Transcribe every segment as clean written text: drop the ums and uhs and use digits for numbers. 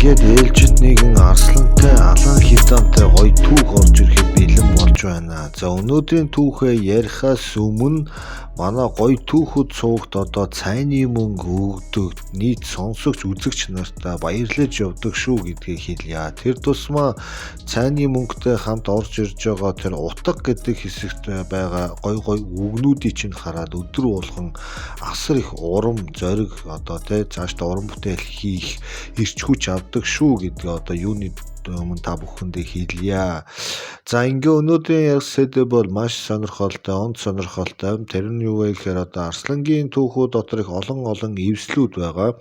Ингээд ээлжид нэгэн арслантай алан хидантай гоё түүх орж ирэхэд бэлэн болж байна. За өнөөдрийн түүхээ ярихаас өмнө манай гоё түүхүүд суугт одоо цайны мөнгө өгдөг нийт сонсогч үзэгч нартай баярлаж явдаг шүү гэдгийг хэлье. Тэр тусмаа цайны мөнгөтэй хамт орж ирж байгаа тэр утга гэдэг хэсэгт байгаа гоё үгнүүдийг чинь хараад өдөр болгон асар их урам зориг одоо цааш та уран бүтээл хийх ирч хүч авдаг шүү гэдгийг одоо юуны өмнө та бүхэндээ хэлье. За ингээ өнөөдрийн ярих сэдэв бол маш сонирхолтой, онц сонирхолтой. Тэр нь юу вэ гэхээр одоо Арслангийн түүхүүд дотор их олон эвслүүд байгаа.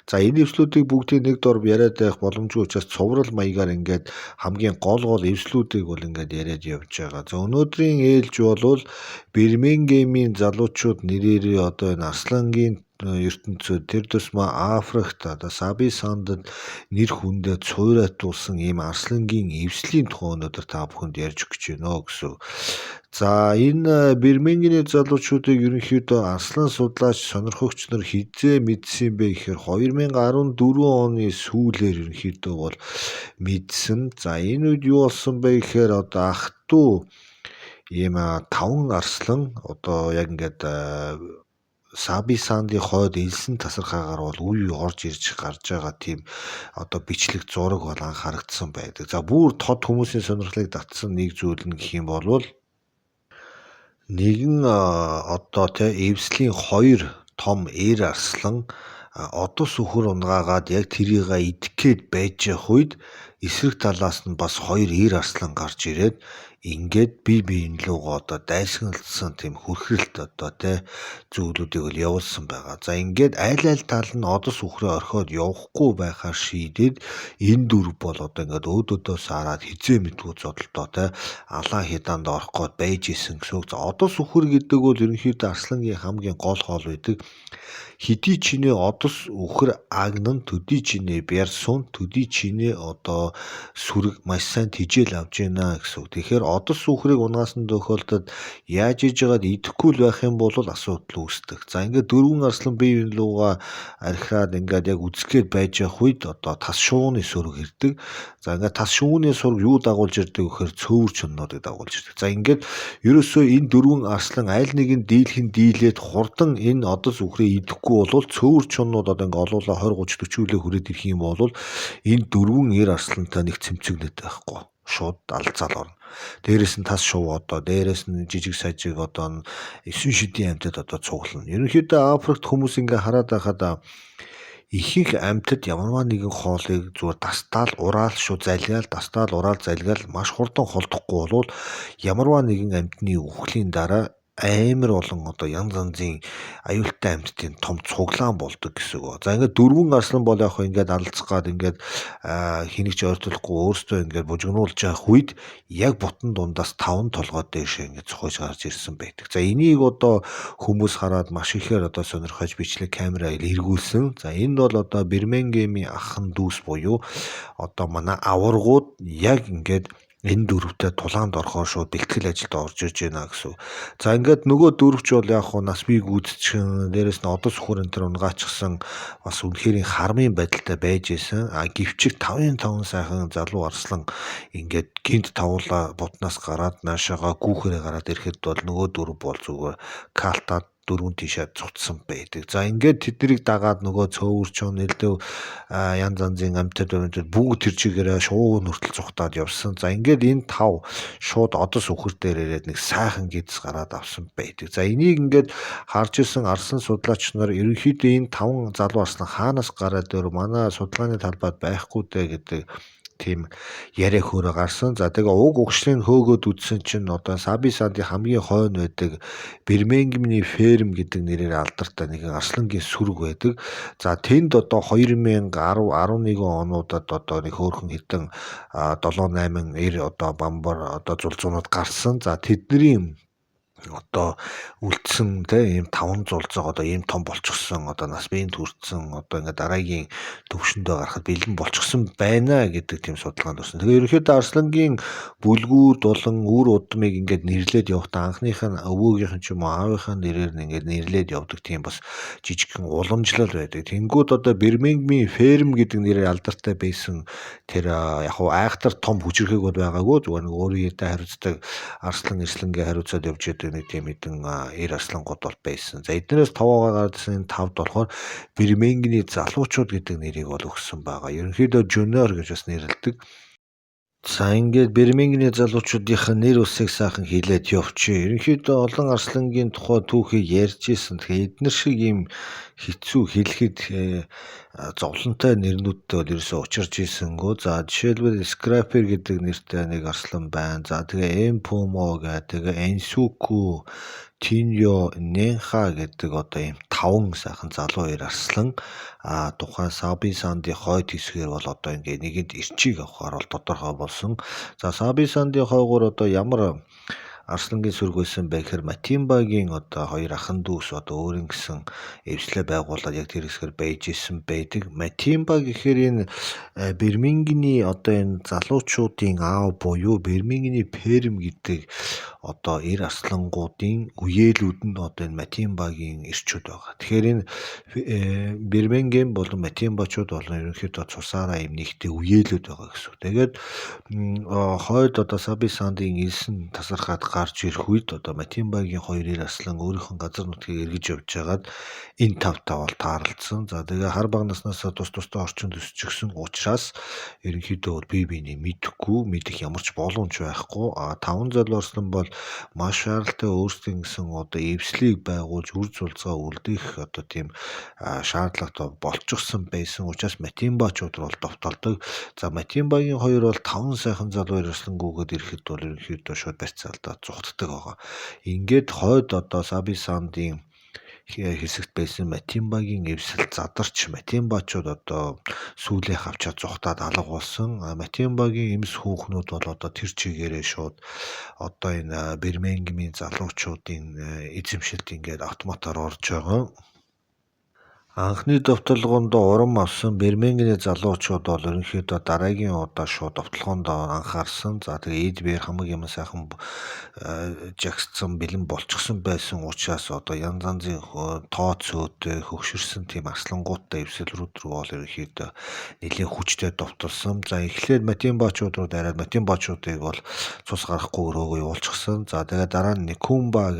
За энэ эвслүүдийг бүгдийг нэг дор яриад байх боломжгүй учраас цуврал маягаар ингээд хамгийн гол эвслүүдийг бол ингээд яриад явж байгаа. За өнөөдрийн ээлж бол Бирмингемийн залуучууд нэрээрээ одоо энэ Арслангийн ертөнцөд тэр тусмаа Африкт одоо Саби сандад нэр хүндээ цуйратуулсан ийм Арслангийн эвслийн тухай өнөөдөр та бүхэнд ярьж өгч байна гэсэн. За энэ Бирмингемийн залуучуудыг ерөнхийдөө Арслан судлаач сонирхогч нар хизээ мэдсэн бэ гэхээр 2014 оны сүүлээр ерөнхийдөө бол мэдсэн. За энэ үед юу болсон бэ гэхээр одоо ах トゥ ийм 5 арслан одоо яг ингээд Саби сандын хойд элсэн тасархаагаар бол үе орж ирж гарч байгаа тийм одоо бичлэг зураг бол анхаарагдсан байдаг. За бүр тод хүмүүсийн сонирхлыг татсан нэг зүйл нь гэх юм бол нэгэн одоо эвслийн 2 том эр арслан одоо сүхэр унгаагаад яг тэрийг идэх гээд байж явах үед эсрэг талаас нь бас 2 эр арслан гарч ирээд ингээд бие биенлүүгөө одоо дайсагналсан тийм хүрхрэлт одоо зүйлүүдийг бол явуулсан байгаа. За ингээд аль тал нь одоо сүхрээ орхиод явахгүй байхаар шийдээд энэ дөрв бол одоо ингээд өөдөөдөөс хараад хизээ мэдгүй зодолтоо алаа хиданд орох гээд байж исэн гэсэн. За одоо сүхэр гэдэг бол ерөнхийдөө Арслангийн хамгийн гол хоол байдаг. Хэдий чинээ одос үхэр агнан төдий чинээ бярсун төдий чинээ одоо сүрэг маш сайн тижэл авж байна гэсэн. Тэгэхээр одос үхрийг унаасан тохиолдолд яаж иж байгаад идэхгүй л байх юм бол асуудал үүсдэг. За ингээд дөрвөн арслан бие биенлүүгээ архираад ингээд яг үзэхэд байж явах үед одоо тас шууны сүрэг ирдэг. За ингээд тас шууны сүрэг юу дагуулж ирдэг гэхээр цөөвөр чоннуудыг дагуулж ирдэг. За ингээд ерөөсөө энэ дөрвөн арслан аль нэгэн дийлээд хурдан энэ одос үхрээ идэхгүй бол цөөвөр чоннууд одоо ингээд олуулаа 20 30 40 үлээ хүрээд ирэх юм бол энэ дөрвөн эр арслантай нэг цэмцэгнэт байхгүй шууд алцаал орно. Дээрээс нь тас шуу одоо дээрээс нь жижиг сажиг одоо 9 шидийн амьтад одоо цуглана. Ерөнхийдөө Африкт хүмүүс ингээ хараад байхад ихэнх амьтад ямарваа нэгэн хоолыг зүгээр дастаал ураал шууд залгаал дастаал ураал залгаал маш хурдан холдохгүй бол ямарваа нэгэн амьтны үхлийн дараа амар олон одоо янз янзын аюултай амьтдын том цуглаан болдог гэсэн үг. За ингээд дөрвөн арслан бол яг ингээд алцах гад ингээд хэнийг ч ойртуулахгүй өөртөө ингээд бужигнуулж явах үед яг бутан дундаас 5 толгой дээш ингээд цохиж гарч ирсэн байдаг. За энийг одоо хүмүүс хараад маш ихээр одоо сонирхож бичлэг камераа эргүүлсэн. За энэ бол одоо Бирмингемийн ахын дүүс буюу одоо манай аваргууд яг ингээд энэ дөрвтэй тулаанд орохоор шууд бэлтгэл ажилд орж ирж байна гэсэн. За ингээд нөгөө дөрвч бол яг хуу нас бий гүйцэтгэн дээрэс нь одоо сүхүр энэ төр унгаачихсан бас үнэхээр хармын байдалтай байж исэн. Гівчиг 5 сайхан залуу арслан ингээд гинт тавуулаа бутнаас гараад наашаага гүүхээрээ гараад ирэхэд бол нөгөө дөрв бол зүгээр калтаад дөрвөн тишээ цуцсан байдаг. За ингээд тэднийг дагаад нөгөө цөөвөрчөн нэлдээ янз янзын амьтад бүгд тэр чигээрээ шууд нүртэл цухтаад явсан. За ингээд энэ 5 шууд одос үхэр дээр ирээд нэг сайхан гидс гараад авсан байдаг. За энийг ингээд харж исэн арслан судлаач нар ерөнхийдөө энэ 5 залуу арслан хаанаас гараад ир манай судалгааны талбайд байхгүй дээ гэдэг тийм яриа хөөрэ гарсан. За тэгээ уг угшлыг хөөгөөд үдсэн чинь одоо Саби сандын хамгийн хойно байдаг Бирмингемийн ферм гэдэг нэрээр алдартай нэгэн арслангийн сүрэг байдаг. За тэнд одоо 2010 11 онуудад одоо нэг хөөрхөн хитэн 7 8 эр одоо бамбар одоо зулзуунууд гарсан. За тэдний одоо үлдсэн ийм 5 зулцаа одоо ийм том болчихсон одоо нас биеинд хүрсэн одоо ингээд дараагийн төвшөндөө гарахад бэлэн болчихсон байна гэдэг тийм судалгаанд орсон. Тэгээ ерөнхийдөө Арслангийн бүлгүүд болон үр удмыг ингээд нэрлээд явахдаа анхных нь өвөөгийнх нь ч юм уу аавынхаа нэрээр нь ингээд нэрлээд явдаг тийм бас жижигхэн уламжлал байдаг. Тэнгүүд одоо Бирмингемийн ферм гэдэг нэрээр алдартай байсан тэр яг хуу айхтар том хүчирхэг бол байгаагүй зүгээр нэг өөрийнхөө хариуцдаг Арслан Эрслэнгээ хариуцаад явж байдаг нэг тийм хэдэн эр арслангууд бол байсан. За эднээс товоогоо гарсан 5-д болохоор Бирмингемийн залуучууд гэдэг нэрийг бол өгсөн байгаа. Ерөнхийдөө жуниор гэж бас нэрлэдэг. За ингээд Бирмингемийн залуучуудынхаа нэр усыг сайхан хэлээд явчих. Ерөнхийдөө олон арслангийн тухай түүхийг ярьж исэн. Тэгэхээр эдгээр шиг ийм хэцүү хэлэхэд зовлонтой нэрнүүдтэй бол ерөөсөө учирч ийсэнгүү. За жишээлбэл Scraper гэдэг нэртэй нэг арслан байна. За тэгээ Empomo гэдэг, тэгээ Ensuku, Tinyo, Nenha гэдэг одоо ийм 5 сайхан залуу эр арслан тухайн Саби Сандын хойд хэсгээр бол одоо ингээ нэгэнд эрчийг авахаар бол тодорхой болсон. За Саби Сандын хойгоор одоо ямар Арслангийн сүрэг байсан бэ гэхээр Матимбагийн одоо хоёр ахын дүүс одоо өөрийн гэсэн эвслээ байгуулад яг тэр хэсгээр байж исэн байдаг. Матимба гэхээр энэ Бирмингемийн одоо энэ залуучуудын аав буюу Бирмингемийн ферм гэдэг одоо эр арслангуудын үеэлүүд нь одоо энэ Матимбагийн эрчүүд байгаа. Тэгэхээр энэ Бирмингем болон Матимбачууд болон ерөнхийдөө цусаараа юм нэгтэй үеэлүүд байгаа гэсэн. Тэгээд хойд одоо Саби Сандын элсэн тасархаад гарч ирэх үед одоо Матимбагийн хоёр эр арслан өөрийнхөө газар нутгийг эргэж явж байгаад энэ тавтай бол тааралдсан. За тэгээ хар баг наснаас тустай орчинд өсчихсөн учраас ерөнхийдөө бие биенийг мэдэх ямар ч боломж байхгүй. 5 залуу арслан бол маш шаардлагатай өөрсдийн гэсэн одоо эвслийг байгуулж үр зулцгаа үлдээх одоо тийм шаардлагатай болчихсон байсан учраас Матимбачууд бол довтолдог. За Матимбагийн хоёр бол 5 сайхан залуу эр арслангүйгээд ирэхэд бол ерөнхийдөө шууд барьцаалдаа зүхтдэг байгаа. Ингээд хойд одоо Саби Сандын хэсэгт байсан Матимбагийн эвсэл задарч Матимбачууд одоо сүүлийнх авчаад зүхтаад алга болсон. Матимбагийн эмс хүүхнүүд бол одоо тэр чигээрээ шууд одоо энэ Бирмингемийн залуучуудын эзэмшилд ингээд автоматар орж байгаа. Анхны довтлогоонд урам авсан Бирмингемийн залуучууд бол ерөнхийдөө дараагийн удаа шууд довтлогоонд анхаарсан. За тэгээ эд хамаг юм сайхан жагссан бэлэн болчихсон байсан учраас одоо янз янзын тооцоотой хөгшөрсөн тийм арслангуудтай эвсэлрүүд рүү бол ерөнхийдөө нэлээд хүчтэй довтолсон. За эхлээд Матимбачууд руу дараад Матимбачуудыг бол цус гарахгүй өрөөгөө явуулчихсан. За тэгээ дараа нь Нихумба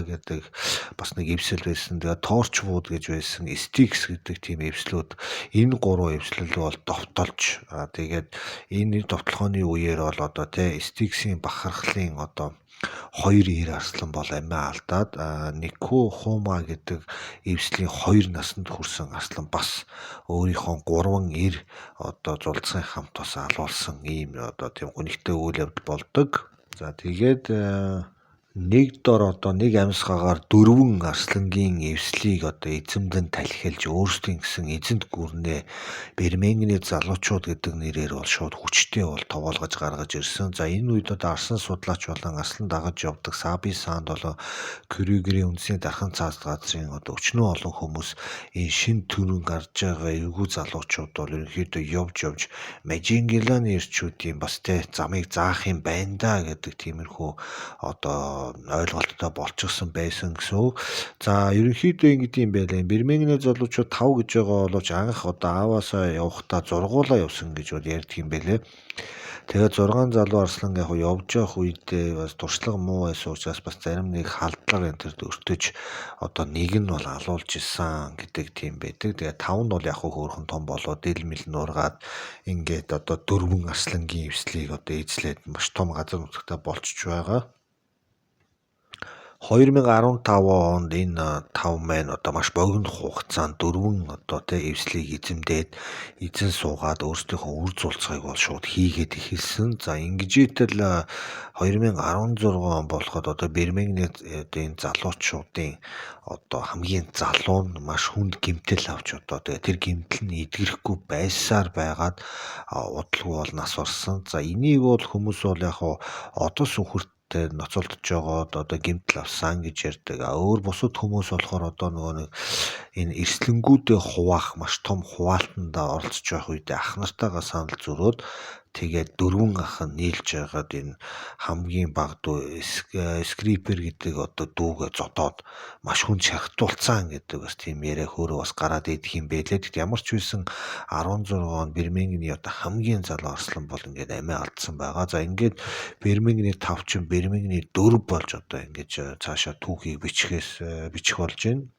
гэдэг бас нэг эвсэл байсан. Тэгээ Torchwood гэж байсан Styx гэдэг тийм эвслүүд энэ 3 эвслэл бол довтолж тэгээд энэ довтлохооны үеэр бол одоо Styx-ийн бахархлын одоо хоёр эр арслан бол амиа алдаад Никухума гэдэг эвслийн 2 наснд хүрсэн арслан бас өөрийнхөө 3 эр одоо зулцгийн хамт бас алуулсан ийм одоо тийм гонигтай үйл явдал болдог. За тэгээд нэг дор одоо нэг амьсгаагаар 4 арслангийн эвслийг одоо эзэмдэн талхилж өөрсдийн гэсэн эзэнт гүрнээ Бирмингемийн залуучууд гэдэг нэрээр бол шууд хүчтэй бол тоогоолгож гаргаж ирсэн. За энэ үед одоо арслан судлаач болон арслан дагаж явдаг Саби Санд болон Крюгерийн үндэсний дархан цаас газрын одоо өчнөө олон хүмүүс энэ шин төрөн гарч байгаа эвгүй залуучууд бол ерөнхийдөө явж Мажингеланы эрчүүдийн бас замыг заах юм байна да гэдэг тиймэрхүү одоо ойлголттой болчихсон байсан гэсэн үг. За ерөнхийдөө ингэдэм юм байлаа. Бирмингемийн залуучууд 5 гэж байгаа боловч анх одоо ааваасаа явахдаа зургуулаа явсан гэж бол ярьдаг юм байлээ. Тэгээд 6 залуу арслан яг явж явах үедээ бас туршлага муу байсан учраас бас зарим нэг халдлага энэ төр өртөж одоо нэг нь бол алуулж исэн гэдэг тийм байдаг. Тэгээд 5 нь бол яг хөөрхөн том болоод дэлмэл нуургаад ингээд одоо 4 арслангийн эвслийг одоо эзлээд маш том газар нутагтаа болчихж байгаа. 2015 онд энэ 5 маань одоо маш богино хугацаанд 4 одоо эвслийг эзэн суугаад өөрсдийнхөө үр зулцгийг бол шууд хийгээд эхэлсэн. За ингэжээтэл 2016 он болоход одоо Бирмингемийн залуучуудын одоо хамгийн залуу нь маш хүнд гэмтэл авч одоо тэр гэмтэл нь эдгэрэхгүй байсаар байгаад удалгүй бол нас орсон. За энийг бол хүмүүс бол яг одоо сүнхэрт те ноцолдож жогоод одоо гэмтэл авсан гэж ярьдаг. Өөр бусад хүмүүс болохоор одоо нөгөө нэг энэ эрсдлэнгүүдээ хуваах маш том хуваалтандаа оролцож байх үедээ ах нартайгаа санал зөрөөд тэгээд дөрвөн ах нь нийлж байгаад энэ хамгийн бага дүү скрипер гэдэг одоо дүүгээ зодоод маш хүн шархтуулцсан гэдэг бас тийм яриа хөөрөө бас гараад идэх юм байлээ. Тэгэхдээ ямар ч байсан 16 он Бирмингемийн одоо хамгийн залуу арслан бол ингээд амиа алдсан байгаа. За ингээд Бирмингемийн 5 чин Бирмингемийн 4 болж одоо ингээд цаашаа түүхийг бичих болж байна.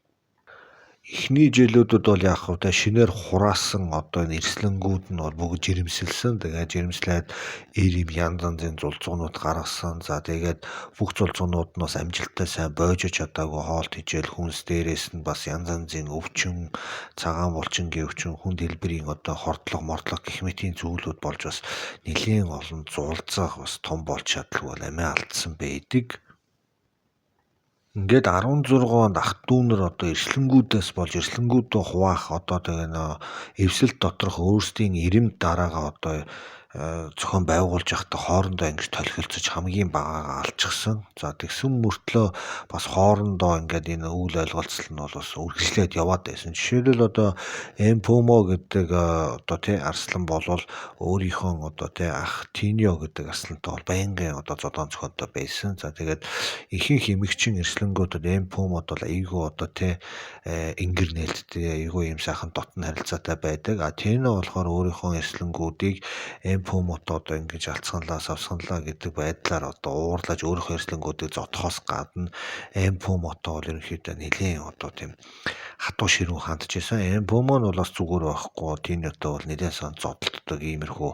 Эхний жилүүдэд бол яг хөө шинээр хураасан одоо энэ эрслэнгүүд нь бол бүгд жирэмсэлсэн. Тэгээд жирэмслээд ийм янз янзын зулцуунууд гаргасан. За тэгээд бүх зулцуунууд нь бас амжилттай сайн боожиж чадаагүй хоолт хижээл хүнс дээрээс нь бас янз янзын өвчин, цагаан булчингийн өвчин, хүн дэлбэрийн одоо хордлого, мордлого гэх мэтийн зүйлүүд болж бас нэлийн олон зулцах бас том болж чадлагүй бол амиа алдсан байдаг. Ингээд 16 онд ах дүү нар одоо эрслэнгүүдээс болж эрслэнгүүдөө хуваах одоо тэгээ нөө эвсэлт доторх өөрсдийн ирэмд дараагаа одоо зохион байгуулж явахдаа хоорондоо ингэж толхилцож хамгийн багаагаа алчихсан. За тэгсэн мөртлөө бас хоорондоо ингээд энэ үйл ойлголцол нь бол бас үргэлжлээд яваад байсан. Жишээлбэл одоо Эмпомо гэдэг одоо тий арслан болвол өөрийнхөө одоо тий ах Тиньо гэдэг арслантай бол байнгын одоо зодон зохионтой байсан. За тэгээд ихэнх эмэгчин эрслэнгүүдэд Эмпомод бол айгүй одоо тий ингэр нээлттэй айгүй юм сайхан дотн харилцаатай байдаг. А Тиньо болохоор өөрийнхөө эрслэнгүүдийг Эмпомото одоо ингэж алцганлаа, савсганлаа гэдэг байдлаар одоо уурлаж өөрийнхөө эрслэнгүүдийг зодохоос гадна Эмпомото бол ерөнхийдөө нэлийн одоо тийм хатуу ширүүн хандж исэн. Эмпомо нь бол бас зүгээр байхгүй. Тиньотой бол нэлээд сан зодтолдог иймэрхүү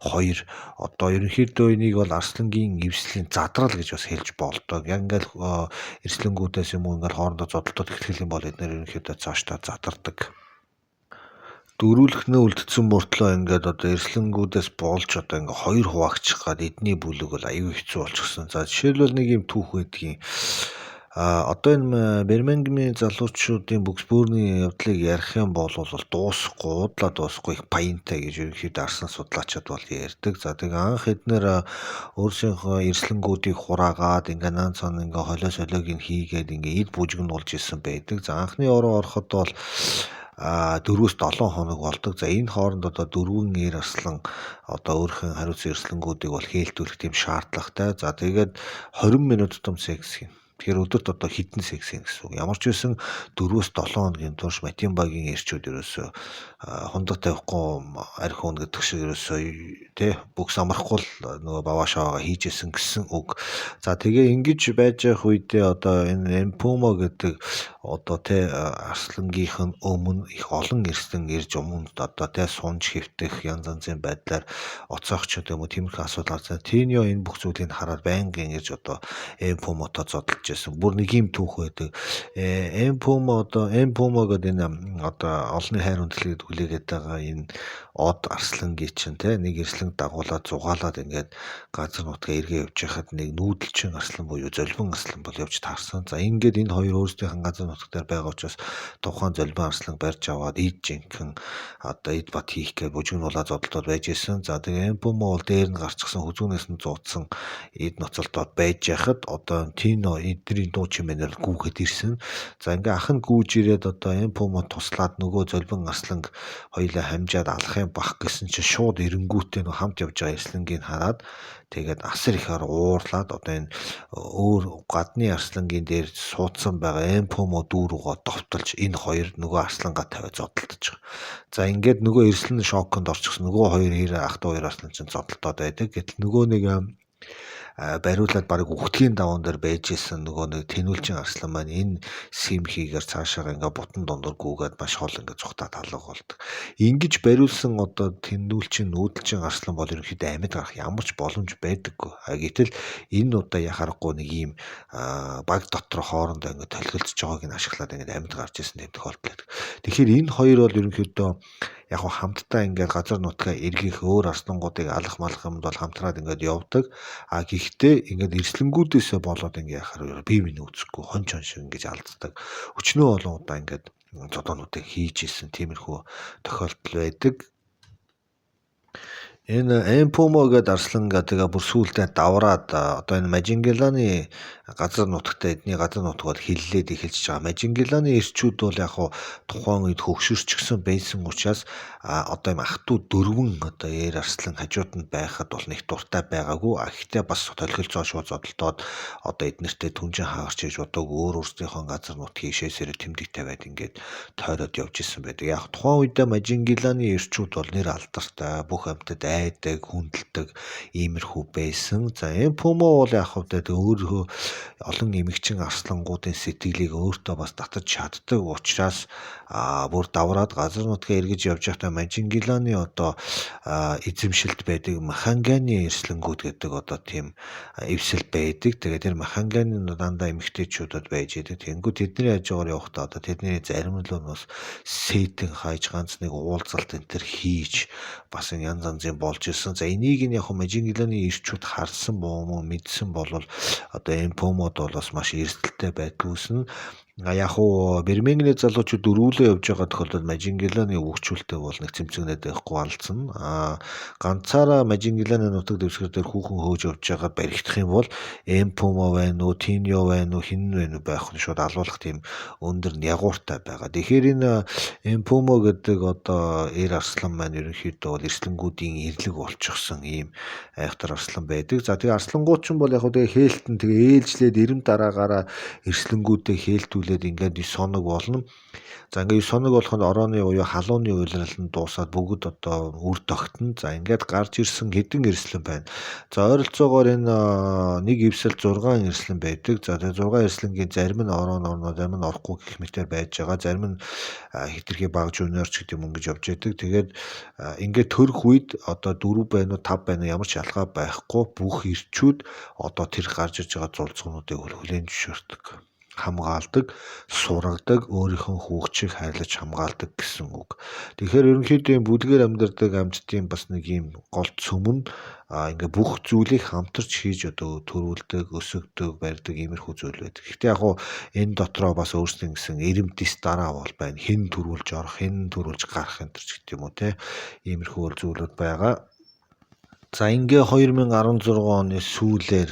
хоёр одоо ерөнхийдөө энийг бол арслангийн эвслийн задрал гэж бас хэлж болдог. Яг ингээл эрслэнгүүдээс юм уу ингээл хоорондоо зодтолдод эхлэх юм бол эдгээр ерөнхийдөө цаашдаа задардаг. Дөрүүлхнээ үлдсэн мөртлөө ингээд одоо эрслэнгүүдээс болж одоо ингээ хоёр хуваагчих гад эдний бүлэг бол аюу хэцүү болчихсон. За жишээлбэл нэг юм түүх байдгийн. Одоо энэ Бирмингемийн залуучуудын бүксбүүрний явдлыг ярих юм бол дуусахгүй, уудлаа дуусахгүй их баянтай гэж ерөнхийдөө арслан судлаачид бол ярьдаг. За тэгээ анх эднэр өөрсдийнхөө эрслэнгүүдийг хураагаад ингээ наан цаана ингээ холио солиог нь хийгээд ингээ эд бүжигнуулж исэн байдаг. За анхны ороо ороход бол 4-7 хоног болдог. За энэ хооронд одоо дөрвөн эр арслан одоо өөрхөн хариуцсан эрслэнгүүдийг бол хээлтүүлэх тийм шаардлагатай. За тэгээд 20 минут том секс хийнэ. Тэгэхээр өдөрт одоо хэдэн секс хийн гэсэн үг. Ямар ч байсан 4-7 хоногийн турш Матимбагийн эрчүүд ерөөсөө хундаг тавихгүй арх хүн гэдэг шиг ерөөсөө тий бүкс амрахгүй л нөгөө баваа шаваагаа хийжсэн гэсэн үг. За тэгээ ингэж байж явах үедээ одоо энэ Эмпомо гэдэг одоо тий арслангийнх нь өмнө их олон эрслэн ирж өмнөд одоо тий сунж хэвтэх янз янзын байдлаар оцоогч гэдэг юм уу тиймэрхүү асуудал гарсан. Тиньо энэ бүх зүйлийг хараад байнгын ирж одоо Эмпомото зодолж байсан. Бүр нэг юм түүх байдаг. Эмпомо гэдэг энэ одоо олонний хайр хүндлэгийг хүлээгээд байгаа энэ од арслангийн чинь тий нэг эрслэн дагуулад зугаалаад ингээд газар нутгаа эргээ явж байхад нэг нүүдэлчин арслан буюу золбин арслан бол явж таарсан. За ингээд энэ хоёр өөрсдийнх газар нутаг дээр байгаа учраас тухайн золбин арслан барьж аваад ид жинхэн одоо ид бат хийх гэж бүжигнуулаад зодолдоод байж исэн. За тэгээ Эмпомо бол дээр нь гарчихсан хүзүүнээс нь зуудсан ид ноцолдоод байж яхад одоо Тиньо эдний дуу чимээнээр гүүхэд ирсэн. За ингээ ах нь гүүж ирээд одоо Эмпомо туслаад нөгөө золбин арсланг хоёулаа хамжаад алах юм бах гэсэн чинь шууд эренгүүтээ нөгөө хамт явж байгаа эрслэнгийг хараад тэгээд асар ихээр уурлаад одоо энэ өөр гадны арслангийн дээр суудсан байгаа Эмпомо дүү рүүгээ довтолж энэ хоёр нөгөө арслангаа тавиад зодтолдож байгаа. За ингээд нөгөө эрслэн шоконд орчихсон. Нөгөө хоёр ах トゥ хоёр арслан чинь зодтолдоод байдаг. Гэтэл нөгөө нэг бариулаад баг үхтгэхийн даван дээр байж исэн нөгөө нэг тэнүүлчин арслан маань энэ симхийгээр цаашаа ингээ бутан дундуур гүгээд маш хол ингээ зүхтаад алга болдог. Ингиж бариулсан одоо тэнүүлчин нүүдэлчин арслан бол ерөнхийдөө амьд гарах ямар ч боломж байдаггүй. Гэтэл энэ удаа яхахгүй нэг ийм баг дотор хоорондоо ингээ толгилцож байгааг нь ашиглаад ингээ амьд гарч исэн тийм тохиолдол байдаг. Тэгэхээр энэ хоёр бол ерөнхийдөө яг хамтдаа ингээд газар нутгаа эргэх өөр арслангуудыг алах малах юмд бол хамтраад ингээд явдаг. Гэхдээ ингээд эрслэнгүүдээсээ болоод ингээд яхаар бие минь үүсэхгүй хонч шиг ингээд алддаг. Өчнөө олон удаа ингээд зодоонуудыг хийж исэн тиймэрхүү тохиолдол байдаг. Энэ Эмпумо гээд арслан тэгээ бүр сүүлдээ давраад одоо энэ Мажингеланы газар нутагта эдний газар нутаг бол хиллээд эхэлж байгаа. Мажингеланы эрчүүд бол яг хуу тухайн үед хөгшөрчихсөн байсан учраас одоо юм ах トゥ дөрвөн одоо Ээр арслан хажууд нь байхад бол нэг дуртай байгаагүй. Гэхдээ бас толгилцоо шууд зодолдоод одоо эднэртээ түнжин хаагаарч иж удааг өөр өөрсдийнхөө газар нутгийг ишээсээр тэмдэг тавиад ингээд тойроод явж исэн байдаг. Яг тухайн үедээ Мажингеланы эрчүүд бол нэр алдартай, бүх амьтад айдаг, хүндэлдэг иймэрхүү байсан. За Эмпумо бол яг хөө өөрөө олон эмэгчин арслангуудын сэтгэлийг өөртөө бас татаж чаддаг учраас бүр давраад газар нутгаа эргэж явж байхдаа Мажингеланы одоо эзэмшилд байдаг Маханганы эрслэнгүүд гэдэг одоо тийм эвсэл байдаг. Тэгээд тэр Маханганы дандаа эмэгтэйчүүдэд байж идэг. Тэнгүү тэдний хажуугаар явахдаа одоо тэдний зарим нь л бас сэтэн хайж ганц нэг уулзалт энэ төр хийж бас янз янзын болж ирсэн. За энийг нь яг Мажингеланы эрчүүд харсан боо мэдсэн бол одоо Эмпумод бол бас маш эрсдэлтэй байдал үүснэ. Яг уу Бэрмингний залуучууд дөрвөлөө явж байгаа тохиолдолд Мажингеланы өвчүүлэлтэй бол нэг цэмцэгнээд байхгүй алдсан. Ганцаараа Мажингеланы нутаг дэвсгэр дээр хүүхэн хөөж явж байгаа баригдах юм бол Эмпумо байна уу, Тиньо байна уу, хин байна уу байх нь шууд алуулах тийм өндөр ягууртай байгаа. Тэгэхээр энэ Эмпумо гэдэг одоо Эр арслан маань ерөнхийдөө бол эрслэнгүүдийн эрлэг болчихсон ийм айхтар арслан байдаг. За тэгээ арслангууд ч юм бол яг тэгээ хээлтэн тэгээ ээлжлээд ирэм дараагаараа эрслэнгүүдээ хээлтүүлээд ингээд 9 хоног болно. За ингээд 9 хоног болоход орооны буюу халууны уйлрал нь дуусаад бүгд одоо үр тогтно. За ингээд гарч ирсэн хэдэн эрслэн байна. За ойролцоогоор энэ нэг эвсэл 6 эрслэн байдаг. За тэгээ 6 эрслэнгийн зарим нь ороо, зарим нь орохгүй гэх мэтээр байж байгаа. Зарим нь хитрхи баг жуниорч гэдэг юм ингэж явж байдаг. Тэгээд ингээд төрөх үед одоо 4 байна уу 5 байна уу ямар ч ялгаа байхгүй бүх эрчүүд одоо тэр гарч иж байгаа зулцгнуудыг хүлээн зөвшөөрдөг, хамгаалдаг, сургадаг, өөрийнхөө хүүхчийг хайрлаж хамгаалдаг гэсэн үг. Тэгэхээр ерөнхийдөө юм бүлгээр амьдардаг амьтдын бас нэг юм гол цөм нь ингээ бүх зүйлийг хамтарч хийж одоо төрүүлдэг, өсгөдөг, барьдаг иймэрхүү зүйл байдаг. Гэхдээ яг хуу энэ дотроо бас өөрсдийн гэсэн эрэмтис дараа бол байна. Хэн төрүүлж орох, хэн төрүүлж гарах энэ ч гэдэг юм уу те. Иймэрхүү зүйлүүд байгаа. За ингээ 2016 оны сүүлээр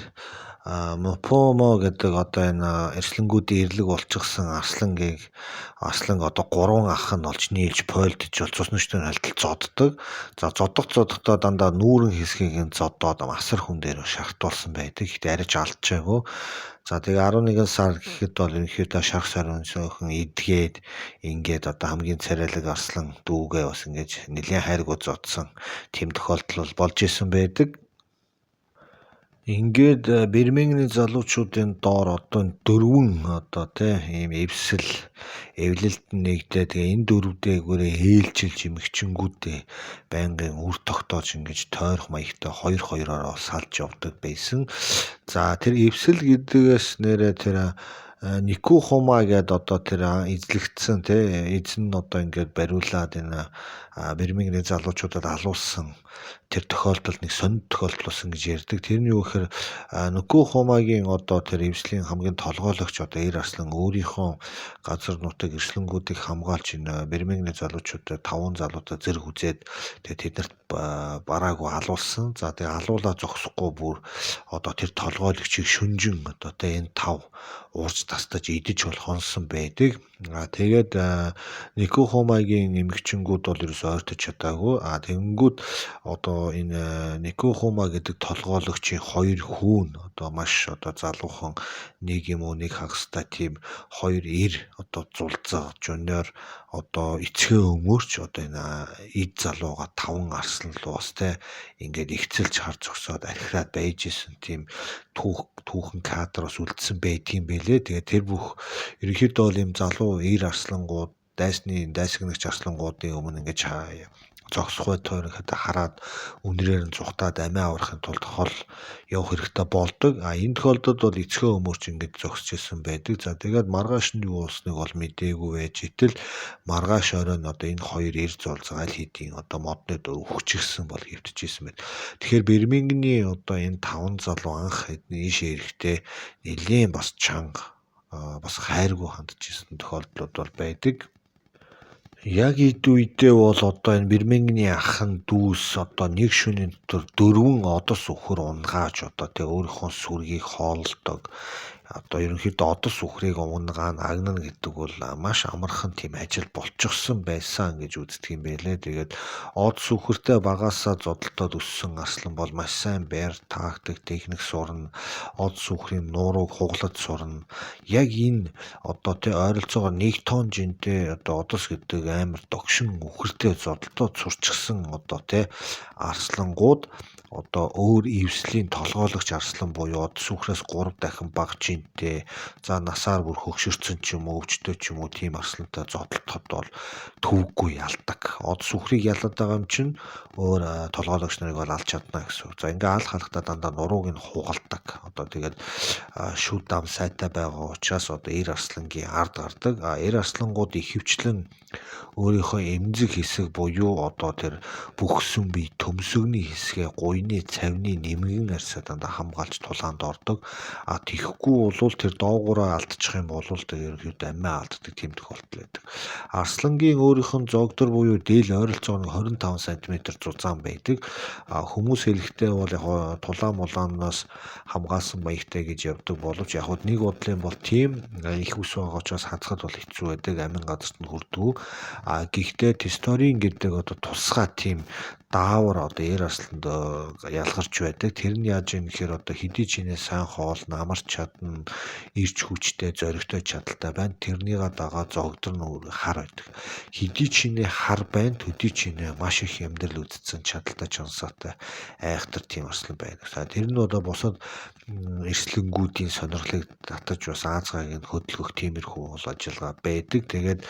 Мопомо гэдэг одоо энэ эрслэнгүүдийн эрлэг болчихсон арслан одоо 3 ах нь олж нийлж пойлдж бол цус нүчтэй хальтал зоддог. За зодохдоо дандаа нүүрэн хэсгийг нь зодоод асар хүн дээр шахтуулсан байдаг. Гэхдээ арайч алдчихаагүй. За тэгээ 11 сар гэхэд бол ерөнхийдөө шарх сарын цөөхөн идгээд ингээд одоо хамгийн царайлаг арслан дүүгээ бас ингэж нэлийн хайргуу зодсон тийм тохиолдол болж исэн байдаг. Ингээд Бэрмингний залуучуудын доор одоо 4 одоо ийм эвсэл эвлэлд нэгдээ тэгээ энэ 4 дээгүүрээ ээлжилж эмэгчингүүдээ байнгын үр тогтоож ингэж тойрох маягтай 2-2-ороо салж явдаг байсан. За тэр эвсэл гэдгээс нэрээ тэр Никухума гэдэг одоо тэр эзлэгдсэн эзэн нь одоо ингээд бариулаад энэ Бэрмингний залуучуудад алуулсан тэр тохиолдолд нэг сонин тохиолдол болсон гэж ярьдаг. Тэр нь юу гэхээр Никухумагийн одоо тэр эвслийн хамгийн толгойлогч одоо Эр арслан өөрийнхөө газар нутаг эрслэнгүүдийг хамгаалж энэ Бэрмингний залуучуудад 5 залуудаа зэрэг үзээд тэгээ тэднэрт бараагүй алуулсан. За тэгээ алуулаа зогсохгүй бүр одоо тэр толгойлогчийг шүнжин одоо энэ 5 уурж тастаж идэж бол хонсон байдаг. Тэгээд Никухумагийн эмэгчингүүд бол ерөөсөй ойртож чадаагүй. Тэгэнгүүт одоо энэ Никухума гэдэг толгойлогчийн 2 хүүн одоо маш одоо залуухан нэг юм уу нэг хагастай тийм 2 эр одоо зулцаа жуниор одоо эцгээ өмөрч одоо энэ эд залууга 5 арслан луус ингээд ихцэлж харж зогсоод архираад байж исэн тийм түүхэн кадроос үлдсэн байдгийн байлээ. Тэгээ тэр бүх ерөнхийдөө бол юм залуу Эр арслангууд дайсагнагч арслангуудын өмнө ингээд зогсох бай тойроход хараад үнрээр нь зүхтаад амиа аврахын тулд хол явах хэрэгтэй болдог. Энэ тохиолдолд бол эцгээ өмөрч ингэж зогсож исэн байдаг. За тэгээд маргааш нь юу болсныг бол мдээгүй байж итэл маргааш оройн одоо энэ 2 эр зулцгаал хийдийн одоо модны дөр өгчихсэн бол хэвтчихсэн байт. Тэгэхээр Бэрмингний одоо энэ 5 залуу анх ийш эрэхтэй нэлийн бас чанга бас хайргүй хандж исэн тохиолдлууд бол байдаг. Яг эд үедээ бол одоо энэ Бэрмэнгний ахын дүүс одоо нэг шөнийн дотор 4 одос үхэр унгааж одоо тэг өөрийнхөө сүргийг хоолдог. Одоо ерөнхийдөө одос үхрийг унгаана агнана гэдэг бол маш амархан тийм ажил болчихсон байсан гэж үздэг юм байлээ. Тэгээд одос үхэртэй багасаа зодолтоод өссөн арслан бол маш сайн байр тактик техник сурна. Одос үхрийн нуурыг хугалаж сурна. Яг энэ одоо тэ ойролцоогоор 1 тонн жинтэй одоо одос гэдэг амар догшин үхэртэй зодолтоод сурчсан одоо тэ арслангууд одоо өөр эвслийн толгойлогч арслан буюу одос үхрээс 3 дахин бага жинтэй за насаар бүр хөгшөрцөн ч юм уу өвчтөй ч юм уу тийм арслантай зодолтоход бол төвөггүй ялдаг. Одос үхрийг ялаад байгаа юм чинь өөр толгойлогч нарыг бол алж чадна гэсэн. За ингээ алх халахтаа дандаа нурууг нь хугалдаг. Одоо тэгээд шүд дам сайтай байгаа учраас одоо эр арслангийн ард гардаг. Эр арслангууд ихэвчлэн өөрийнхөө эмзэг хэсэг буюу одоо тэр бүхсэн бие төмсөгний хэсгээ гуйны цавны нэмгэн арьсаа дандаа хамгаалж тулаанд ордог. Тэгэхгүй бол тэр доогууraa алдчих юм бол тэр ерөнхийдөө амиа алддаг тийм тохиолдол байдаг. Арслангийн өөрийнх нь зогдор буюу дээл ойролцоогоор 25 см зузаан байдаг. Хүмүүс хэлэхдээ бол яг тулаан мулаанаас хамгаалсан маягтай гэж явдаг боловч яг нэг бодлын бол тийм их ус байгаа учраас хазахад бол хэцүү байдаг. Амин газарт нь хүрдэг. Гэхдээ тесторин гэдэг одоо тусгай тийм даавар одоо эр арсланд ялгарч байдаг. Тэр нь яаж юм гэхээр одоо хэдий чинээ сайн хоолно, амарч чадна, ирч хүчтэй, зоригтой чадaltaй байна. Тэрнийгээ дагаа зогдор нь хар байдаг. Хэдий чинээ хар байна, төдий чинээ маш их амьдрал үдцсэн чадaltaй чонсоотой айхтар тийм арслан байна. Тэр нь одоо бусад эрслэнгүүдийн сонирхлыг татаж бас Азгааг нь хөдөлгөх тиймэрхүү бол ажиллагаа байдаг. Тэгээд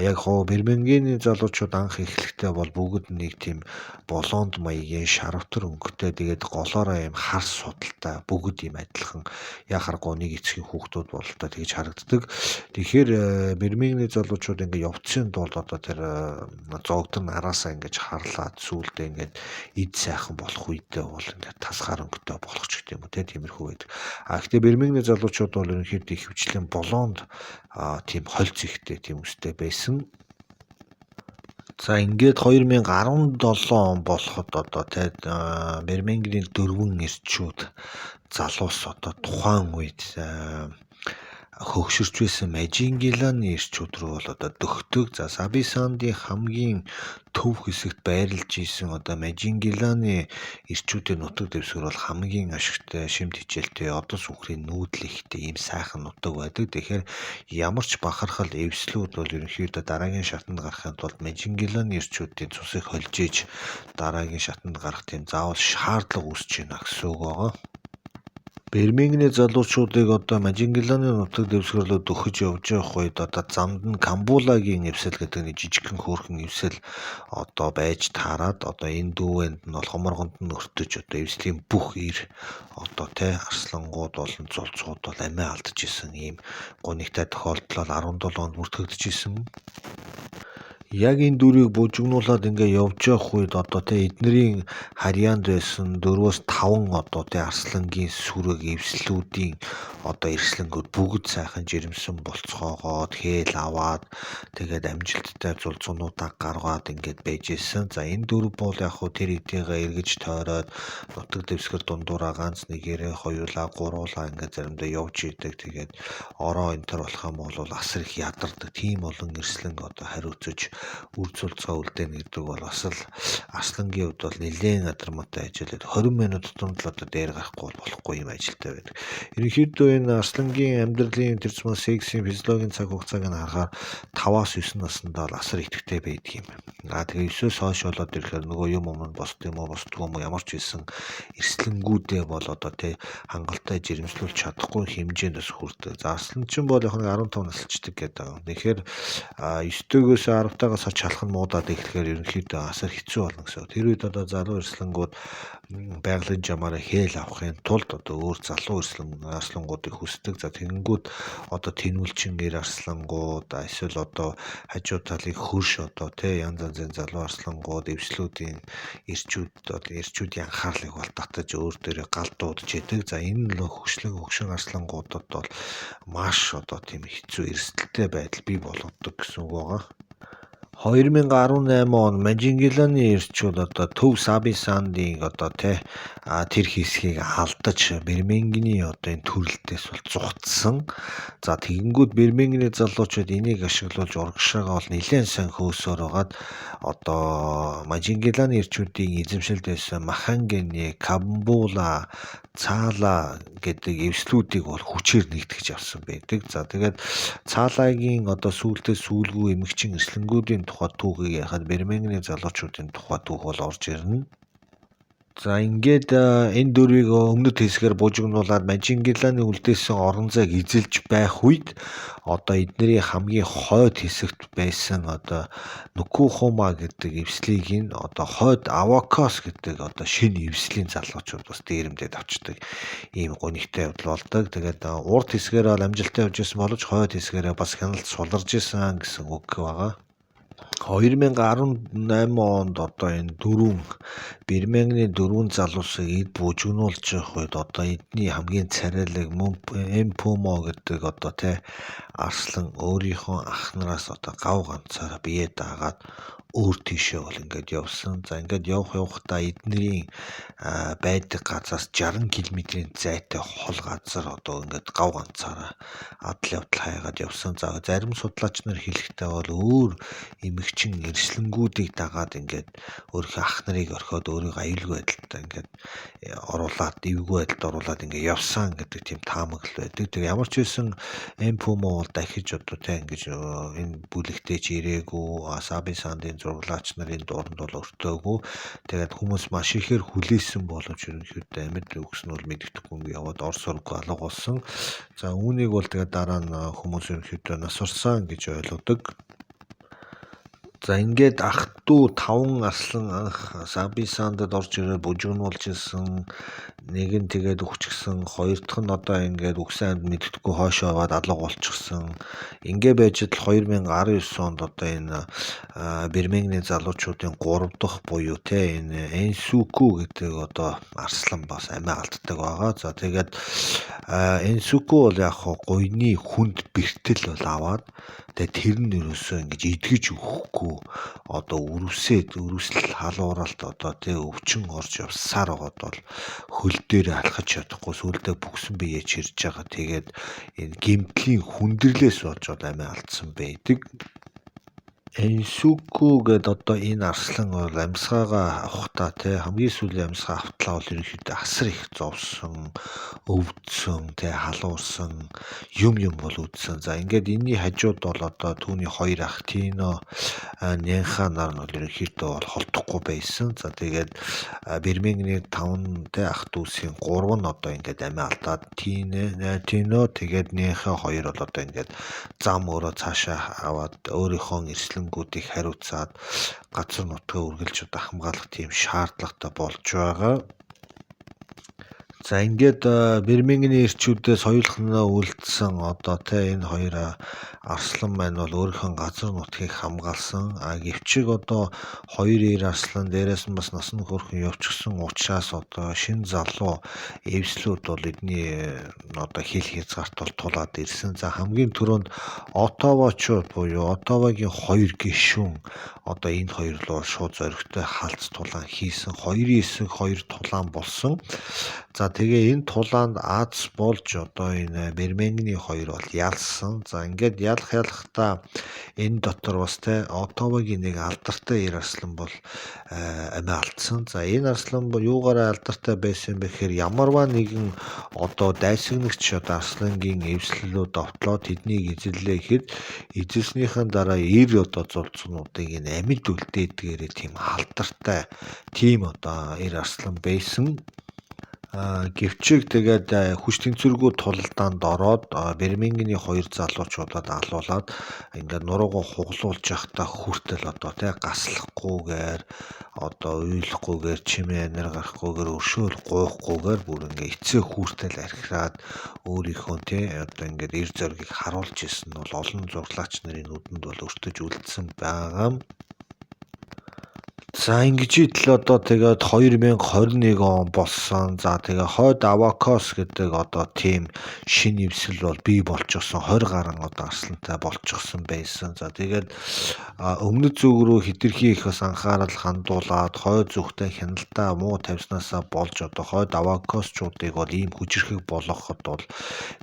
яг Бэрмэнгийн залуучууд анх эхлэхдээ бол бүгд нэг тийм болонд маягийн шарвтар өнгөтэй тэгээд голоороо юм хар судалтай бүгд юм адилхан яхаргуу нэг эцгийн хүүхдүүд бололтой тэгж харагддаг. Тэгэхээр Бэрмэнгийн залуучууд ингээ явцын тулд одоо тэр зогдор нь араасаа ингэж харлаад сүулдэ ингээд эд сайхан болох үедээ бол ингээд тасгаар өнгөтэй болох ч гэдэг юм уу тиймэрхүү байдаг. Гэхдээ Бэрмэнгийн залуучууд бол ерөнхийдөө ихэвчлэн болонд тийм хольц ихтэй тийм үстэй байсан. За ингээд 2017 он болоход одоо Бэрмэнгийн 4 эрчүүд залуус одоо тухайн үед хөгшөрч байсан Мажингиланы эрчүүд рүү бол одоо дөхдөг. За Сабисандын хамгийн төв хэсэгт байрлаж исэн одоо Мажингиланы эрчүүдийн нутаг дэвсгэр бол хамгийн ашигтай, шимт хичээлтэй, одос үхрийн нүүдэл ихтэй ийм сайхан нутаг байдаг. Тэгэхээр ямар ч бахархал эвслүүд бол ерөнхийдөө дараагийн шатанд гарахын тулд Мажингиланы эрчүүдийн цусыг холж иж дараагийн шатанд гарах тийм заавал шаардлага үүсэж байна гэсэн үг байгаа. Бэрмэнгийн залуучуудыг одоо Мажингиланы нутаг дэвсгэрлөө дөхөж явж явах үед одоо замд нь Камбулагийн эвсэл гэдэг нэг жижигхэн хөөрхөн эвсэл одоо байж таарад одоо энэ дүүвэнд нь бол хоморгонд нь өртөж одоо эвслийн бүх ир одоо арслангууд болон зулцгууд бол амиа алдаж исэн ийм гонигтай тохиолдол 17 онд бүртгэгдэж исэн. Яг энэ дүрийг бужигнуулаад ингээ явж явах үед одоо эднэрийн харьяанд байсан 4-5 одоо арслангийн сүрэг эвслүүдийн одоо эрслэнгүүд бүгд сайхан жирэмсэн болцоогоод хээл аваад тэгээд амжилттай зулцгнуудаа гаргаад ингээд байж исэн. За энэ дүр бол яг тэр эдийгээ эргэж тойроод нутаг дэвсгэр дундуураа ганц нэгээрээ хоёулаа гуруулаа ингээд заримдаа явж идэг. Тэгээд ороо энтер болох юм бол асар их ядардаг. Тийм олон эрслэнг одоо хариуцаж үр цулцгаа үлдээнэ гэдэг бол бас л арслангийн хувьд бол нэлээд адармаатай ажиллаад 20 минут тутамд л одоо дээр гарахгүй болохгүй юм ажилтай байдаг. Ерөнхийдөө энэ арслангийн амьдралын тэрцмэн сексийн физиологийн цаг хугацааг нь харахаар 5-9 наснда бол асар идэвхтэй байдаг юм. Тэгээ 9-өөс хойш болоод ирэхээр нөгөө юм босдго юм уу ямар ч хэлсэн эрслэнгүүдээ бол одоо хангалттай жирэмслүүлж чадахгүй хэмжээнд бас хүрдэг. За арсланчин бол яг 15 насчдаг гэдэг. Тэгэхээр 9-өөс 10-таагаас чалах нь муудаад эхлэхээр ерөнхийдөө асар хэцүү болно гэсэн. Тэр үед одоо залуу эрслэнгүүд байгалийн жамаараа хээл авахын тулд одоо өөр залуу арслангуудыг хүсдэг. За тэгэнгүүт одоо тэнүүлчин гэр арслангууд эсвэл одоо хажуу талын хөрш одоо янз янзын залуу арслангууд эвслүүдийн эрчүүдийн анхаарлыг бол татаж өөр дээрээ гал дуудаж идэг. За энэ л хөгшин арслангуудад бол маш одоо тийм хэцүү эрсдэлтэй байдал бий болгодог гэсэн үг байгаа. 2018 он Мажингиланы ирчүүд одоо Төв Сабисандын одоо тэр хэсгийг алдаж Бэрменгений одоо энэ төрөлтөөс бол зугтсан. За тэгэнгүүт Бэрменгений залуучууд энийг ашиглуулж урагшаага бол нэлээд сайн хөөсөөр байгаад одоо Мажингиланы ирчүүдийн эзэмшилд байсан Махангены, Камбула, Цаала гэдэг эвслүүдийг бол хүчээр нэгтгэж авсан байдаг. За тэгээд Цаалагийн одоо сүүлдээ сүүлгүй эмэгчин эрслэнгүүдийн тухай түүхийг ярихад Бэрменгений залуучуудын тухай түүх бол орж ирнэ. За ингээд энэ дөрвийг өмнөд хэсгээр бужигнуулаад Мажингиланы үлдээсэн орон зайг эзэлж байх үед одоо эдний хамгийн хойд хэсэгт байсан одоо Нүкүхума гэдэг эвслийг нь одоо хойд Авакос гэдэг одоо шинэ эвслийн залуучууд бас дээрэмдээд авчдаг ийм гонигтай явдал болдог. Тэгээд урд хэсгээр бол амжилттай явж исэн боловч хойд хэсгээрээ бас хяналт суларж исэн гэсэн үг байгаа. 2018 онд одоо энэ Бэрменгений дөрвөн залуусыг эд бужигнуулж явах үед одоо эдний хамгийн царайлаг Мпумо гэдэг одоо арслан өөрийнхөө ах нараас одоо гав ганцаараа бие даагаад өөр тийшээ бол ингээд явсан. За ингээд явахдаа эднэрийн байдаг газраас 60 км-ийн зайтай хол газар одоо ингээд гав ганцаараа адал явдал хайгаад явсан. За зарим судлаач нар хэлэхдээ бол өөр эмэгчин эрслэнгүүдийг дагаад ингээд өөрийнхөө ах нарыг орхиод өөрийгөө аюулгүй байдалтай ингээд оруулаад эвгүй байдалд оруулаад ингээд явсан гэдэг тийм таамаглал байдаг. Тэгээ ямар ч байсан Мпумо бол дахиж одоо ингэж энэ бүлэгтээ ч ирээгүй, Сабисандын зураглаач нарын дууранд бол өртөөгүй. Тэгээд хүмүүс маш ихээр хүлээсэн боловч ерөнхийдөө амьд өгсөн бол мэддэхгүй яваад Орос руу алга болсон. За үүнийг бол тэгээд дараа нь хүмүүс ерөнхийдөө нас урсан гэж ойлгодог. За ингээд ах トゥ 5 арслан анх Сабисандад орж ирээд бужигнуулж ирсэн. Нэг нь тэгээд өгчихсэн, хоёр дахь нь одоо ингээд үгсэн амьд мэддэхгүй хоошоо аваад алга болчихсон. Ингээ байж л 2019 онд одоо энэ Бэрменгений залуучуудын 3 дахь буюу энэ Энсүку гэдэг одоо арслан бас амиа алддаг байгаа. За тэгээд Энсүку бол яг гуйны хүнд бэртэл бол аваад тэгээд тэр нь ерөөсөө ингэж идгэж өгөхгүй одоо өрөвсөл халууралт одоо өвчин орж явсаар байгаад бол хөл дээр алхаж чадахгүй сүулдэ бүгсэн биеэ чирж байгаа. Тэгээд энэ гэмтлийн хүндрэлээс болж бол амиа алдсан байдаг. Энсүку гэдэг одоо энэ арслан бол амьсгаагаа авахтаа хамгийн сүүлийн амьсгаа автлаа бол ерөнхийдөө асар их зовсон, өвдсөн, халуурсан юм бол үүдсэн. За ингээд энэний хажууд бол одоо түүний хоёр ах Тино, Нянха нар нь бол ерөнхийдөө бол холдохгүй байсан. За тэгээд Бэрменгений 5 ах дүүсийн 3 нь одоо ингээд амиа алдаад Тино тэгээд Нянха хоёр бол одоо ингээд зам өөрөө цаашаа аваад өөрийнхөө эрслэнгүүдийг хариуцаад газар нутгаа үргэлж одоо хамгаалах тийм шаардлагатай болж байгаа. За ингээд Бэрменгений ирчүүдээс хоёулахнаа үлдсэн одоо энэ хоёр арслан маань бол өөрийнхөө газар нутгийг хамгаалсан. Гэвчиг одоо хоёр ир арслан дээрээс нь бас насан турш явчихсан учраас одоо шин залуу эвслүүд бол эдний одоо хил хязгаарт бол тулаад ирсэн. За хамгийн түрүүнд Отавочууд буюу Отавагийн хоёр гишүүн одоо энэ хоёр руу шууд зоригтой халц тулаан хийсэн. Хоёрын эсрэг хоёр тулаан болсон. За тэгээ энэ тулаанд Аз болж одоо энэ Бэрменгений хоёр бол ялсан. За ингээд ялахдаа энэ дотор бас Отавагийн нэг алдартай ир арслан бол амиа алдсан. За энэ арслан бол юугаараа алдартай байсан бэ гэхээр ямарваа нэгэн одоо дайсагнагч одоо арслангийн эвслэлүүд довтлоо тэднийг эзэллээ гэхэд эзэлснийхэн дараа ир одоо зулцнуудыг энэ амьд үлдээдгээрээ тийм алдартай тийм одоо ир арслан байсан. Гэвчиг тэгээд хүч тэнцвэргүй тулалдаанд ороод Бэрменгений хоёр залуучуудад алуулаад ингээд нуруугаа хуглуулж явахдаа хүртэл одоо гаслахгүйгээр одоо уйлахгүйгээр чимээ анир гарахгүйгээр өршөөл гуйхгүйгээр бүр ингээд эцээ хүртэл архираад өөрийнхөө одоо ингээд эр зоргийг харуулж исэн нь бол олон зурлаач нарын нүдэнд бол өртөж үлдсэн байгаа. За ингэж идэл одоо тэгээд 2021 он болсон. За тэгээ хойд Авакос гэдэг одоо тийм шинэ эвсэл бол бий болчихсон. 20 гаруй одоо арслантай болчихсон байсан. За тэгээд өмнөд зүг рүү хэтэрхий их бас анхаарал хандуулад хойд зүгтээ хяналтаа муу тавьснаасаа болж одоо хойд Авакосчуудыг бол ийм хүчрэхэг болгоход бол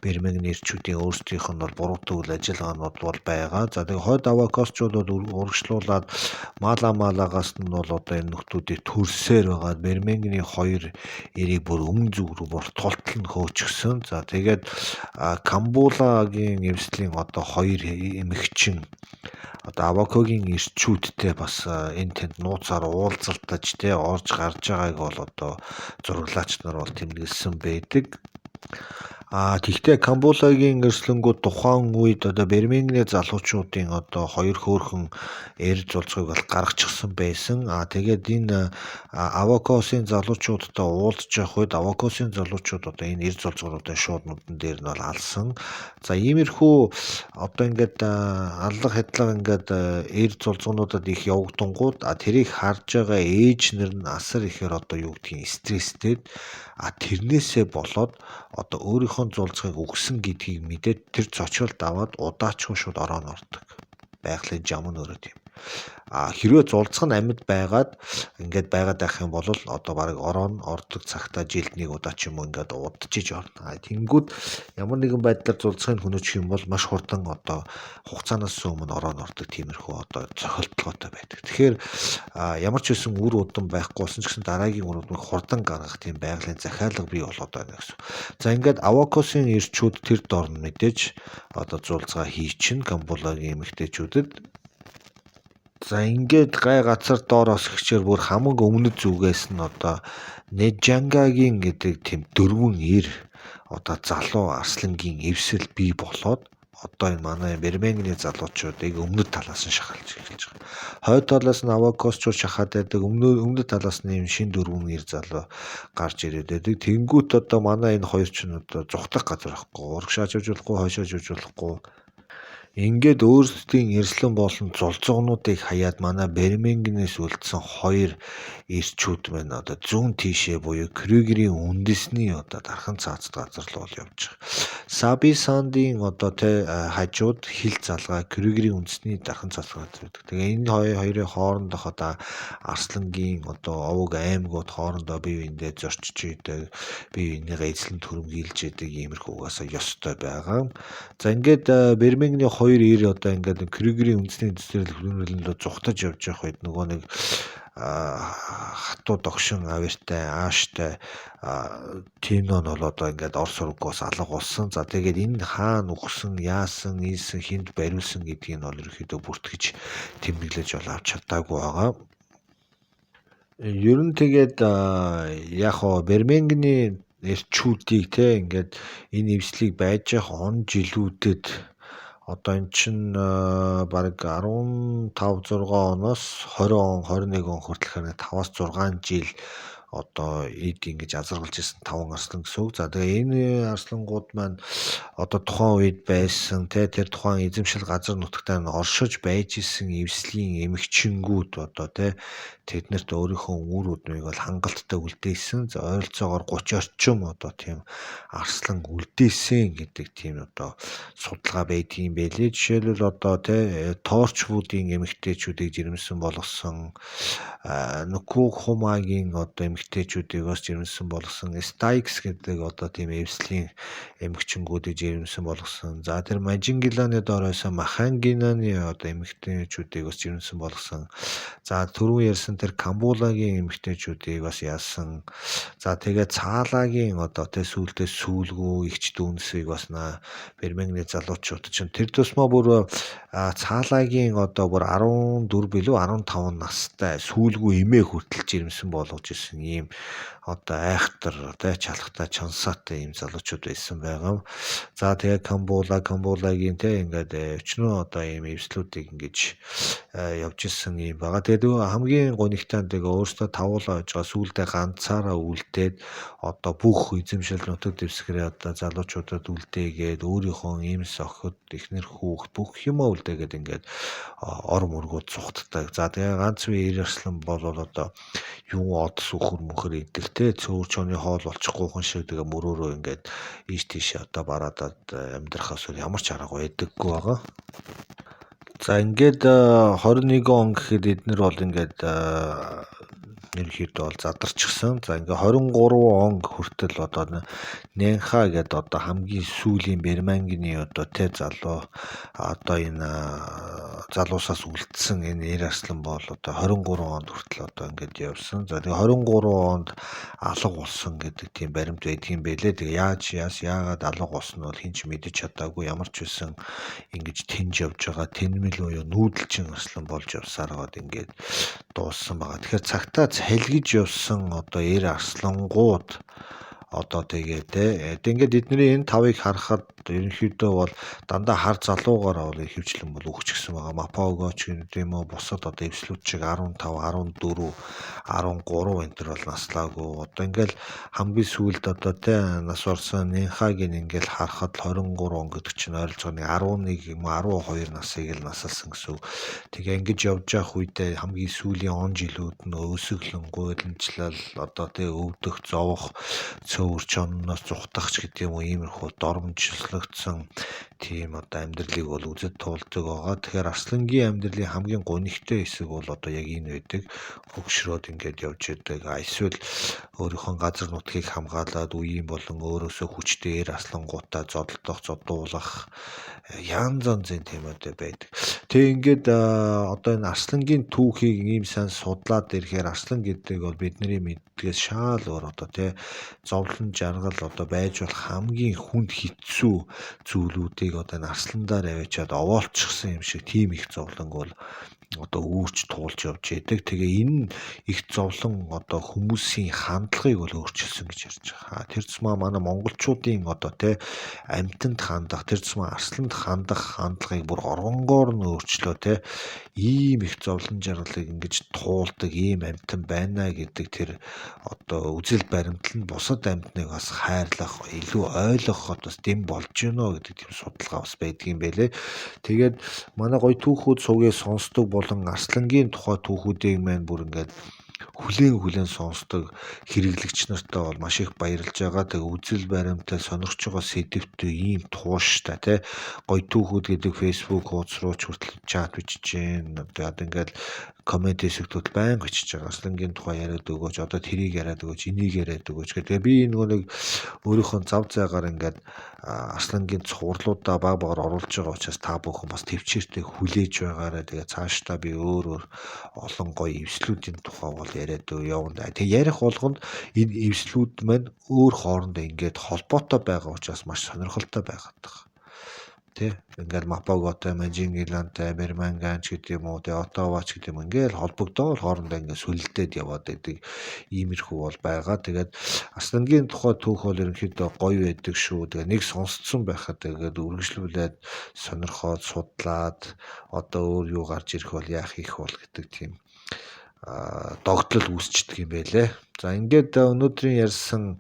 Бэрмэнгний эрчүүдийн өөрсдийнх нь бол буруутай үйл ажиллагаанууд бол байгаа. За тэгээ хойд Авакосчууд бол урагшлуулад Малагаас нь бол одоо энэ нөхдүүдийг төрсөөр байгаа. Бэрмэнгний 2 эрийг бүр өмнө зүг рүү бүр тултал нь хөөчихсөн. За тэгээд Камбулагийн эвслийн одоо 2 эмэгчин одоо Авакогийн эрчүүдтэй бас энэ тэнд нууцаар уулзалтаж орж гарч байгааг бол одоо зураглаач нар бол тэмдэглэсэн байдаг. Тэгвэл Камбулагийн эрсэлэнгүүд тухайн үед одоо Бэрмэнгний залуучуудын одоо 2 хөөрхөн эрд зулцгийг бол гаргачихсан байсан. Тэгээд энэ Авакосын залуучуудтай уулзж явах үед Авакосын залуучууд одоо энэ эрд зулцгуудын шууд нүдэн дээр нь бол алсан. За иймэрхүү одоо ингээд аллах хэдлага ингээд эрд зулцгуудад их явагдангууд тэрийг харж байгаа ээжнэр нь асар ихээр одоо юу гэдгийг стресстэй. Тэрнээсээ болоод одоо өөрийнхөө зулцгийг өгсөн гэдгийг мэдээд тэр цочролд аваад удаачгүй шууд ороод ордог. Байгалийн жам нь өөрөө тийм. Хэрвээ зулцах нь амьд байгаад ингээд байгаад байх юм бол одоо баг ордог цагтаа жилд нэг удаа ч юм уу ингээд удажиж орно. Тэнгүүд ямар нэгэн байдлаар зулцахыг хөнөөчих юм бол маш хурдан одоо хугацаанаас өмнө ороод ордог тиймэрхүү одоо цохилтгоотой байдаг. Тэгэхээр ямар ч байсан үр удам байхгүй болсон ч гэсэн дараагийн үр удмыг хурдан гаргах тийм байгалийн захиалга бий болоод байна гэсэн. За ингээд Авакосын эрчүүд тэр дорн мэдээж одоо зулцгаа хийчин Камбулагийн эмэгтэйчүүдэд за ингээд гай газар доороос ихчээр бүр хамаг өмнөд зүгээс нь одоо Нэжангагийн гэдэг тийм 4 эр одоо залуу арслангийн эвсэл бий болоод одоо энэ манай Бэрмэнгний залуучуудыг өмнөд талаас нь шахалж эхэлж байгаа. Хойд талаас нь Авакосчууд шахаад байдаг. Өмнөд талаас нь юм шин 4 эр залуу гарч ирээд байдаг. Тэнгүүт одоо манай энэ хоёр ч нь одоо зүхтах газар байхгүй. Урагшааж ажиллахгүй, хойшоож ажиллахгүй. Ингээд өөрсдийн эрслэн болон зулцгнуудыг хаяад манай Бэрмэнгнээс үлдсэн 2 эрчүүд байна. Одоо зүүн тийшээ буюу Крюгерийн үндэсний одоо дархан цаацд газар л бол явж байгаа. Саби Сандын одоо хажууд хил залгаа Крюгерийн үндэсний дархан цаацд газар байдаг. Тэгээ энэ хоёрын хоорондох одоо арслангийн одоо овог аймагуд хоорондоо бие биендээ зорчиж идэг, бие биенийгээ эзлэн түрэмгийлж идэг иймэрхүү угаасаа ёстой байгаа. За ингээд Бэрмэнгний 2 эр одоо ингээд Крюгерийн үндэсний дэвсгэрэл хөрөнгөлөнд зүхтаж явж явах үед нөгөө нэг хатуу догшин авиртай ааштай Тино нь бол одоо ингээд ор сургаас алга болсон. За тэгээд энэ хаана үхсэн, яасан, ийсэн, хүнд бариулсан гэдгийг нь бол ерөөхдөө бүртгэж тэмдэглэж бол авч чадаагүй байгаа. Ер нь тэгээд яг хоо Бэрмэнгний эрчүүдийг ингээд энэ эвслийг байж явах он жилүүдэд одоо эн чинь бараг 15 6 оноос 20 он 21 он хүртэл 5-аас 6 жил одоо эд ингэж азаргалж исэн 5 арслан гэсэн үг. За тэгээ энэ арслангууд маань одоо тухайн үед байсан тэр тухайн эзэмшил газар нутагтаа оршиж байж исэн эвслийн эмэгчингүүд одоо тэднэрт өөрийнхөө үр удмыг бол хангалттай үлдээсэн. За ойролцоогоор 30 орчим одоо тийм арслан үлдээсэн гэдэг тийм одоо судалгаа байдгийн байлээ. Жишээлбэл одоо тоорчвуудын эмэгтэйчүүдийг жирэмсэн болгосон Нүкүг Хумагийн одоо эмэгтэйчүүдийг бас жирэмсэн болгосон Стайкс гэдэг одоо тийм эвслийн эмэгчингүүдийг жирэмсэн болгосон. За тэр Мажингиланы доороос Махангинаны одоо эмэгтэйчүүдийг бас жирэмсэн болгосон. За түрүү ярьсан тэр Камбулагийн эмэгтэйчүүдийг бас яасан. За тэгээд Цаалагийн одоо сүүлдээ сүүлгүү игч дүүнсийг бас Бэрмэнгний залуучууд чинь тэр тусмаа бүр Цаалагийн одоо бүр 14 билүү 15 настай сүүлгүү эмээ хүртэл жирэмсэн болгож ирсэн ийм одоо айхтар чалхтай чансаатай ийм залуучууд байсан байгаа. За тэгээ Камбулагийн ингээд өчнөө одоо ийм эвслүүдийг ингэж явж исэн юм байгаа. Тэгээд хамгийн гонигтай тэгээ өөрөөсөө тавуулаа ойж байгаа сүүлдээ ганцаараа үлдээд одоо бүх эзэмшил нутаг дэвсгэрээ одоо залуучуудад үлдээгээд өөрийнхөө иймс охид эхнэр хүүхд бүх юмаа үлдээгээд ингээд ор мөргүүд цухтдаг. За тэгээ ганц үе Эрарслан бол одоо юу од сүхэр мөхөр идэлтэй цөөр чоны хоол болчихгүйхэн шиг тэгээ мөрөөрөө ингээд ийш тийш одоо бараадад амьдрахаас ямар ч аргагүй байдаггүй байгаа. За ингээд 21 он гэхэд эднэр бол ингээд ерөнхийдөө бол задарчихсан. За ингээ 23 он хүртэл одоо Нэнха гэдэг одоо хамгийн сүүлийн Бермангны одоо залуу одоо энэ залуусаас үлдсэн энэ Эрарслан бол одоо 23 онд хүртэл одоо ингээд явсан. За тэгээ 23 онд алга болсон гэдэг тийм баримт байдгийн байлээ. Тэгээ яагаад алга болсон нь бол хинч мэдэж чадаагүй. Ямар ч байсан ингэж тэнж явж байгаа тэнмэл буюу нүүдэлчин арслан болж явсаар гоод ингээд дууссан байгаа. Тэгэхээр цагтаа цалгиж явсан одоо Эрарслангууд одоо тэгээд ингээд эдний энэ тавыг харахад ерөнхийдөө бол дандаа хар залуугаараа бол хөвчлэн бол өгчихсэн байгаа. Мапаогоч гэдэг юм уу бусад одоо эвслүүд шиг 15, 14, 13 энэ төр бол наслаагүй. Одоо ингээл хамгийн сүүлд одоо нас орсон Нэнхагийн ингээл харахад 23 он гэдэг чинь ойролцоогоо 11 юм 12 насыг л насалсан гэсэн. Тэгээ ингэж явж явах үедээ хамгийн сүүлийн он жилүүд нь өсөглөн гуйланчлал одоо өвдөх зовох цөөр чонноос зүхтахч гэдэг юм уу иймэрхүү дормжлогдсон тийм одоо амьдралыг бол үзэж туулдаг байгаа. Тэгэхээр Арслангийн амьдралын хамгийн гонигтай хэсэг бол одоо яг энэ байдаг. Хөгшрөөд ингээд явж идэг. Эсвэл өөрийнхөө газар нутгийг хамгаалаад үеийн болон өөрөөсөө хүчтэй Арслангуудаа зодуулах янз янзын тематай байдаг. Тэгээ ингээд одоо энэ Арслангийн түүхийг ийм сайн судлаад ирэхээр Арслан гэдэг бол бидний мэддгээс шал өөр одоо зовлон жаргал одоо байж болох хамгийн хүнд хэцүү зүйлүүдийг одоо энэ Арсландаар аваачаад овоолчихсан юм шиг тийм их зовлон бол одоо үүрч туулж явж байдаг. Тэгээ энэ их зовлон одоо хүмүүсийн хандлагыг бол өөрчилсөн гэж ярьж байгаа. Тэр зэмээ манай монголчуудын одоо амьтанд хандах, тэр зэмээ Арсланд хандах хандлагыг бүр оронгоор нь өөрчлөө ийм их зовлон жаргалыг ингэж туулдаг ийм амьтан байна гэдэг тэр одоо үзэл баримтал нь бусад амьтныг бас хайрлах, илүү ойлгох одоо дэм болж гинөө гэдэг тийм судалгаа бас байдгийн байлээ. Тэгээд манай гоё түүхүүд сувгийг сонсдог болон Арслангийн тухай түүхүүдийг маань бүр ингээд хүлээн сонсдог хэрэглэгч нартай бол маш их баярлж байгаа. Тэгээ үзэл баримтал сонирхож байгаа сэдвтэй ийм тууштай гоё түүхүүд гэдэг Facebook хуудас руу хүртэл чат бичиж гин. Одоо ингээд коммент хэсэгтүүд байнга бичиж байгаа. Арслангийн тухай яриад өгөөч, одоо тэрийг яриад өгөөч, энийг яриад өгөөч гэдэг. Би нэг өөрийнхөө зав зайгаар ингээд Арслангийн цувралуудаа багаар оруулж байгаа учраас та бүхэн бас төвчээртэй хүлээж байгаарай. Тэгээ цаашдаа би өөр олон гоё эвслүүдийн тухай бол яриад явна. Тэгээ ярих болгонд энэ эвслүүд маань өөр хоорондоо ингээд холбоотой байгаа учраас маш сонирхолтой байгаад байгаа. Ингээл Мапаготой, Мажингилантай, Берманганч гэдэг юм уу, Оттавач гэдэг юм ингээл холбогдоод хоорондоо ингээд сүлдээд яваад байдаг иймэрхүү бол байгаа. Тэгээд Арслангийн тухай түүх бол ерөнхийдөө гоё байдаг шүү. Тэгээ нэг сонсцсон байхад тэгээд үргэлжлүүлээд сонирхоод судлаад одоо өөр юу гарч ирэх бол яах их бол гэдэг тийм догтлол үүсчдэг юм байлээ. За ингээд өнөөдрийн ярьсан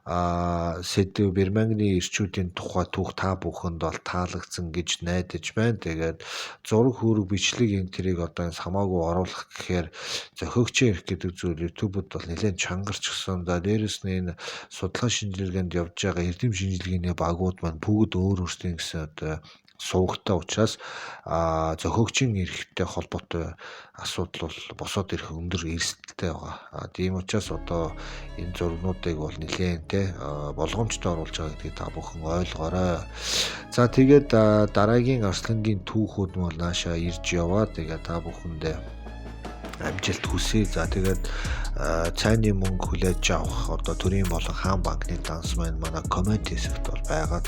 сэдв Бермангны ирчүүдийн тухай түүх та бүхэнд бол таалагдсан гэж найдаж байна. Тэгээд зураг хөрөг бичлэг энэ тэрийг одоо хамаагүй оруулах гэхээр зохиогчийн эрх гэдэг зүйл YouTube-д бол нэлээд чангарчихсан. За дээрэс нь энэ судалгаа шинжилгээнд явж байгаа эрдэм шинжилгээний багууд маань бүгд өөр өөрсдийн гэсэн одоо сувгтай учраас зохиогчийн эрхтэй холбоотой асуудал бол босоод ирэх өндөр эрсдэлтэй байгаа. Тийм учраас одоо энэ зургнуудыг бол нэлээд болгоомжтой оруулж байгаа гэдгийг та бүхэн ойлгоорой. За тэгээд дараагийн Арслангийн түүхүүд бол наашаа ирж яваа. Тэгээд та бүхэндээ амжилт хүсье. За тэгээд цайны мөнгө хүлээж авах одоо төрийн болон хаан банкны данс маань манай коммент хэсэгт бол байгаа.